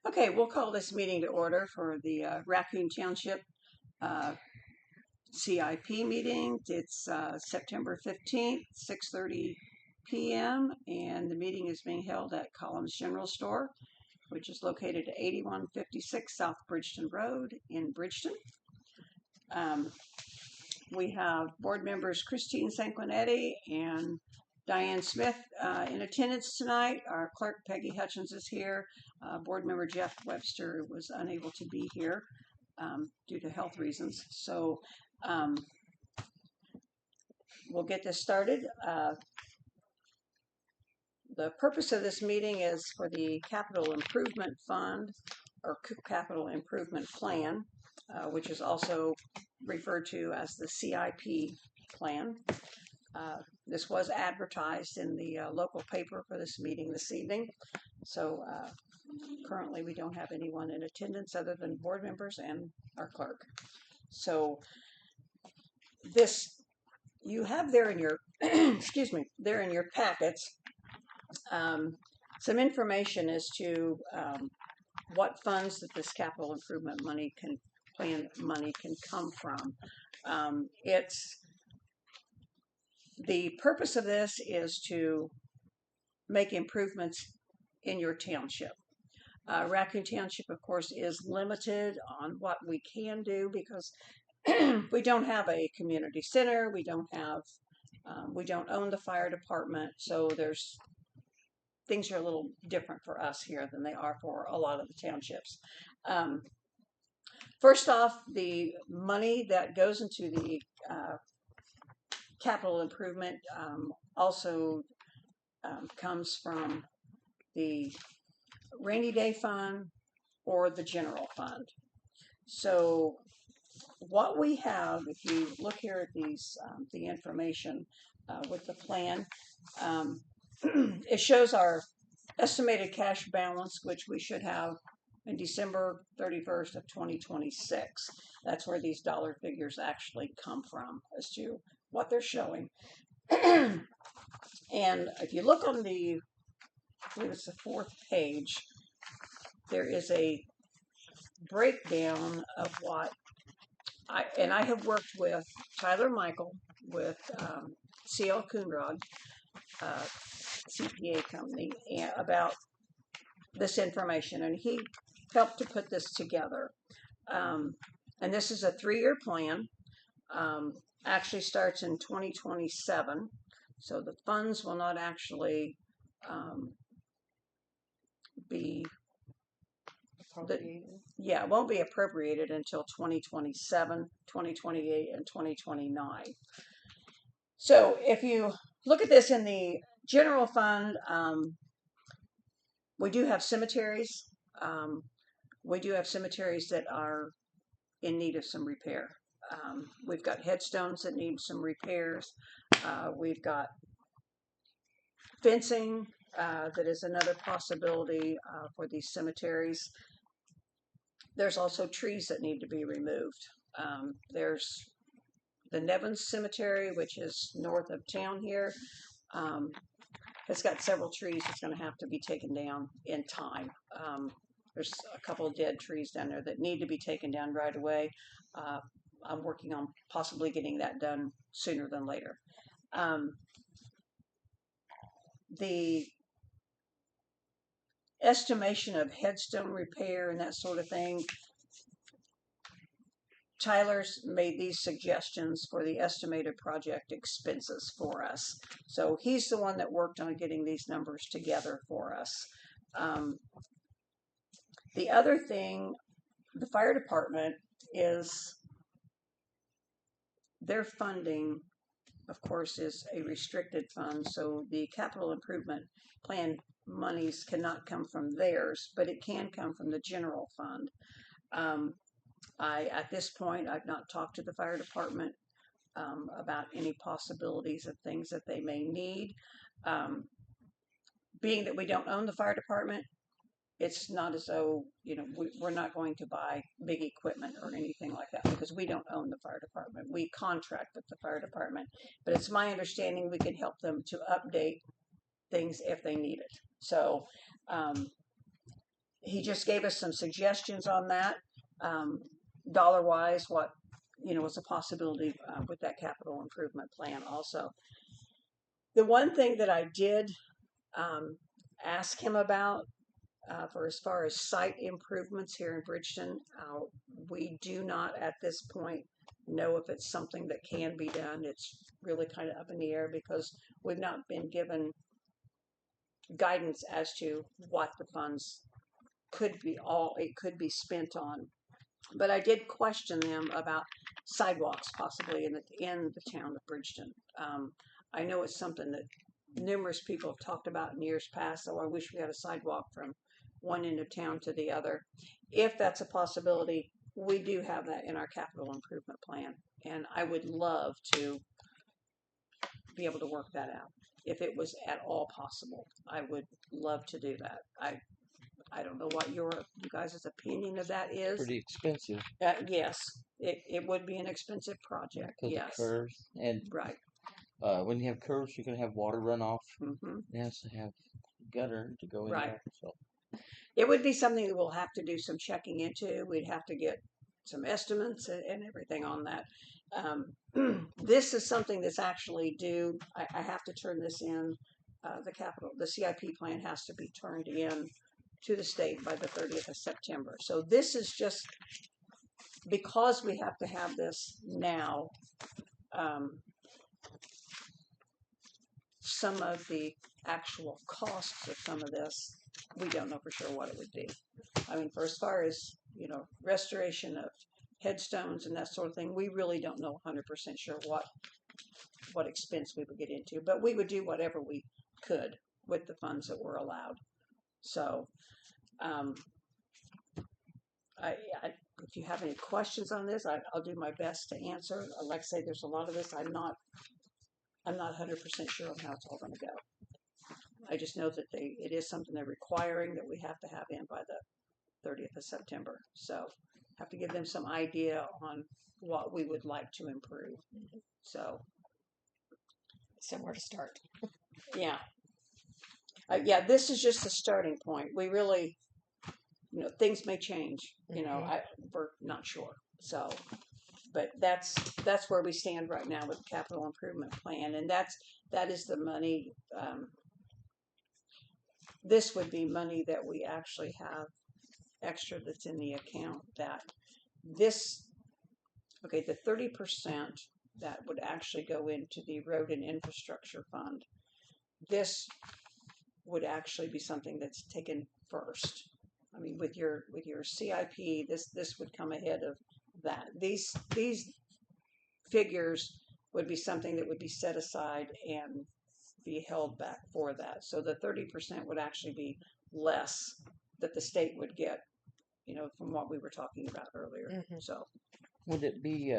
Okay, we'll call this meeting to order for the Raccoon Township CIP meeting. It's September 15th, 6:30 p.m. and the meeting is being held at Collom's General Store, which is located at 8156 South Bridgeton Road in Bridgeton. We have board members Christine Sanquenetti and Diane Smith in attendance tonight. Our clerk, Peggy Hutchins, is here. Board member Jeff Webster was unable to be here due to health reasons. So we'll get this started. The purpose of this meeting is for the Capital Improvement Fund or Capital Improvement Plan, which is also referred to as the CIP plan. This was advertised in the local paper for this meeting this evening. So currently we don't have anyone in attendance other than board members and our clerk. So this, you have there in your, excuse me, there in your packets, some information as to what funds that this capital improvement money can, plan money can come from. The purpose of this is to make improvements in your township. Raccoon Township, of course, is limited on what we can do because we don't have a community center. We don't own the fire department. So things are a little different for us here than they are for a lot of the townships. First off, the money that goes into the capital improvement also comes from the rainy day fund or the general fund. So what we have, if you look here at these, the information with the plan, it shows our estimated cash balance, which we should have in December 31st of 2026. That's where these dollar figures actually come from as to what they're showing. And if you look on the, I believe it's the 4th page, there is a breakdown of what I have worked with Tyler Michael with CL Coonrod, CPA company, about this information, and he helped to put this together. And this is a 3-year plan. Actually starts in 2027, so the funds will not actually be appropriated. It won't be appropriated until 2027, 2028, and 2029. So if you look at this in the general fund, we do have cemeteries. We do have cemeteries that are in need of some repair. We've got headstones that need some repairs. We've got fencing that is another possibility for these cemeteries. There's also trees that need to be removed. There's the Nevins Cemetery, which is north of town here. It's got several trees that's going to have to be taken down in time. There's a couple of dead trees down there that need to be taken down right away. I'm working on possibly getting that done sooner than later. The estimation of headstone repair and that sort of thing, Tyler's made these suggestions for the estimated project expenses for us. So he's the one that worked on getting these numbers together for us. The other thing, the fire department is, their funding, of course, is a restricted fund, so the capital improvement plan monies cannot come from theirs, but it can come from the general fund. At this point, I've not talked to the fire department about any possibilities of things that they may need. Being that we don't own the fire department, it's not as though, we're not going to buy big equipment or anything like that because we don't own the fire department. We contract with the fire department, but it's my understanding we can help them to update things if they need it. So he just gave us some suggestions on that, dollar wise, what was a possibility with that capital improvement plan. Also, the one thing that I did ask him about for as far as site improvements here in Bridgeton, we do not at this point know if it's something that can be done. It's really kind of up in the air because we've not been given guidance as to what the funds could be spent on. But I did question them about sidewalks possibly in the town of Bridgeton. I know it's something that numerous people have talked about in years past, so I wish we had a sidewalk from one end of town to the other. If that's a possibility, we do have that in our capital improvement plan, and I would love to be able to work that out. If it was at all possible, I would love to do that. I don't know what you guys' opinion of that is. Pretty expensive. Yes, it would be an expensive project. Yes. Curves and right. When you have curves, you're going to have water runoff. Mm-hmm. It has to have gutter to go in right. there. So it would be something that we'll have to do some checking into. We'd have to get some estimates and everything on that. This is something that's actually due. I have to turn this in. The CIP plan has to be turned in to the state by the 30th of September. So this is just because we have to have this now. Some of the actual costs of some of this, we don't know for sure what it would be. I mean, for as far as, restoration of headstones and that sort of thing, we really don't know 100% sure what expense we would get into, but we would do whatever we could with the funds that were allowed. So, if you have any questions on this, I'll do my best to answer. Like I say, there's a lot of this I'm not 100% sure on how it's all going to go. I just know that it is something they're requiring that we have to have in by the 30th of September. So have to give them some idea on what we would like to improve. So where to start. Yeah. This is just the starting point. We really, things may change. We're not sure. So, but that's where we stand right now with the capital improvement plan, and that is the money. This would be money that we actually have extra that's in the account. The 30% that would actually go into the road and infrastructure fund. This would actually be something that's taken first. I mean, with your CIP, this would come ahead of that. These figures would be something that would be set aside and be held back for that. So the 30% would actually be less that the state would get, from what we were talking about earlier. Mm-hmm. So would it be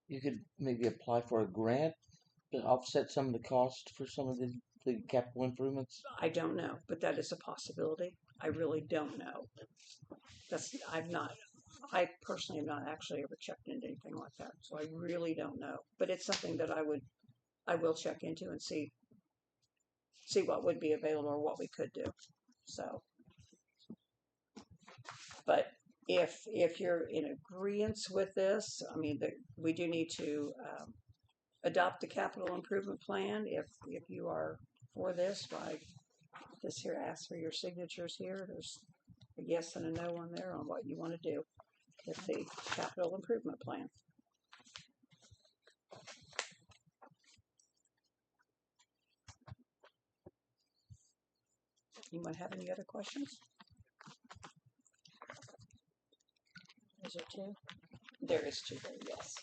you could maybe apply for a grant to offset some of the cost for some of the capital improvements? I don't know, but that is a possibility. I really don't know. I personally have not actually ever checked into anything like that, so I really don't know. But it's something that I will check into and see what would be available or what we could do. So, but if you're in agreement with this, I mean, we do need to adopt the capital improvement plan. If you are for this, I just here ask for your signatures here. There's a yes and a no on there on what you want to do with the capital improvement plan. Anyone have any other questions? Is there two? There is two there, yes.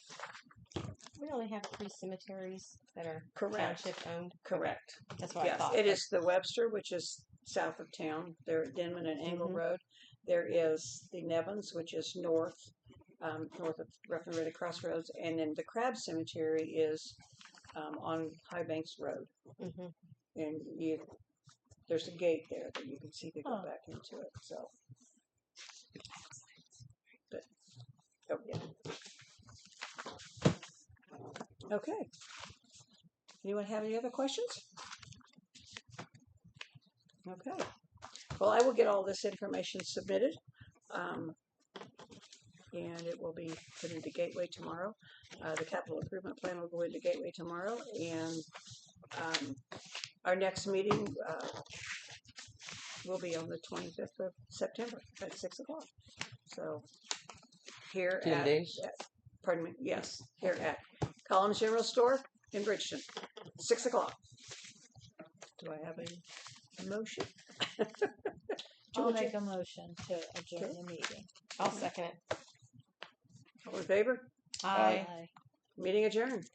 We only have 3 cemeteries that are correct. Township owned. Correct. That's what yes, I thought. It is the Webster, which is south of town. There at Denman and Angle mm-hmm. Road. There is the Nevins, which is north of Rough and Ready Crossroads, and then the Crab Cemetery is on High Banks Road. Mm-hmm. And there's a gate there that you can see to go back into it. So, but yeah. Okay. Anyone have any other questions? Okay. Well, I will get all this information submitted, and it will be put into Gateway tomorrow. The capital improvement plan will go into Gateway tomorrow, and our next meeting will be on the 25th of September at 6 o'clock. So here 10 days? Pardon me. Yes, here at Collom General Store in Bridgeton, 6 o'clock. Do I have a motion? I'll make a motion to adjourn the meeting. I'll second it. All in favor? Aye. Meeting adjourned.